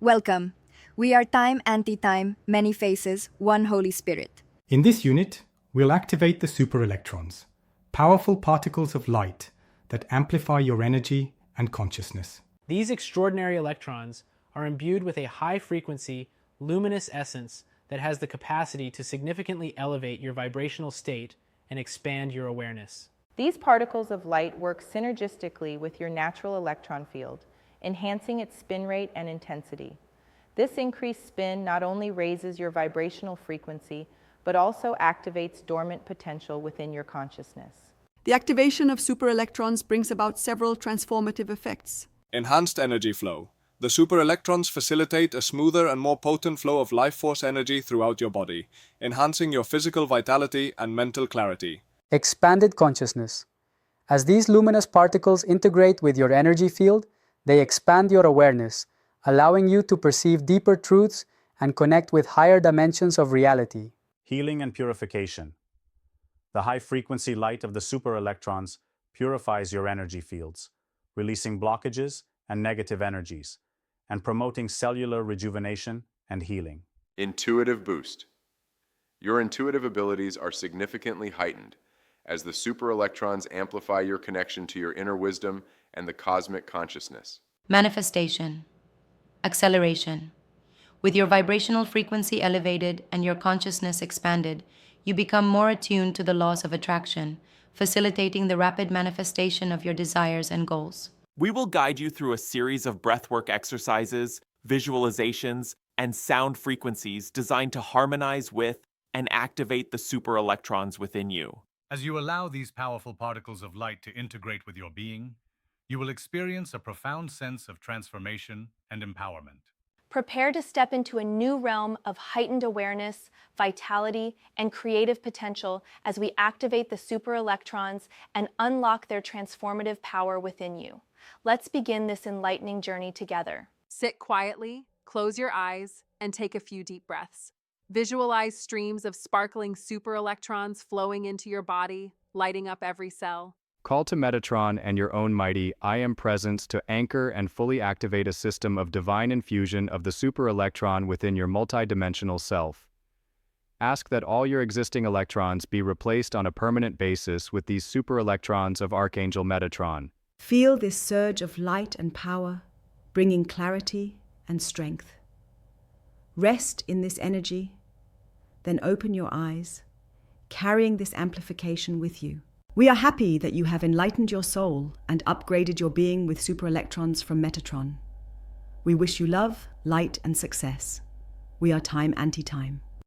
Welcome. We are Time Anti-Time, Many Faces, One Holy Spirit. In this unit, we'll activate the super electrons, powerful particles of light that amplify your energy and consciousness. These extraordinary electrons are imbued with a high-frequency, luminous essence that has the capacity to significantly elevate your vibrational state and expand your awareness. These particles of light work synergistically with your natural electron field, enhancing its spin rate and intensity. This increased spin not only raises your vibrational frequency, but also activates dormant potential within your consciousness. The activation of super electrons brings about several transformative effects. Enhanced energy flow. The super electrons facilitate a smoother and more potent flow of life force energy throughout your body, enhancing your physical vitality and mental clarity. Expanded consciousness. As these luminous particles integrate with your energy field, they expand your awareness, allowing you to perceive deeper truths and connect with higher dimensions of reality. Healing and purification. The high-frequency light of the super electrons purifies your energy fields, releasing blockages and negative energies, and promoting cellular rejuvenation and healing. Intuitive boost. Your intuitive abilities are significantly heightened as the super electrons amplify your connection to your inner wisdom and the cosmic consciousness. Manifestation. Acceleration. With your vibrational frequency elevated and your consciousness expanded, you become more attuned to the laws of attraction, facilitating the rapid manifestation of your desires and goals. We will guide you through a series of breathwork exercises, visualizations, and sound frequencies designed to harmonize with and activate the super electrons within you. As you allow these powerful particles of light to integrate with your being, you will experience a profound sense of transformation and empowerment. Prepare to step into a new realm of heightened awareness, vitality, and creative potential as we activate the super electrons and unlock their transformative power within you. Let's begin this enlightening journey together. Sit quietly, close your eyes, and take a few deep breaths. Visualize streams of sparkling super electrons flowing into your body, lighting up every cell. Call to Metatron and your own mighty I Am presence to anchor and fully activate a system of divine infusion of the super electron within your multidimensional self. Ask that all your existing electrons be replaced on a permanent basis with these super electrons of Archangel Metatron. Feel this surge of light and power, bringing clarity and strength. Rest in this energy, then open your eyes, carrying this amplification with you. We are happy that you have enlightened your soul and upgraded your being with super electrons from Metatron. We wish you love, light, and success. We are Time Anti-Time.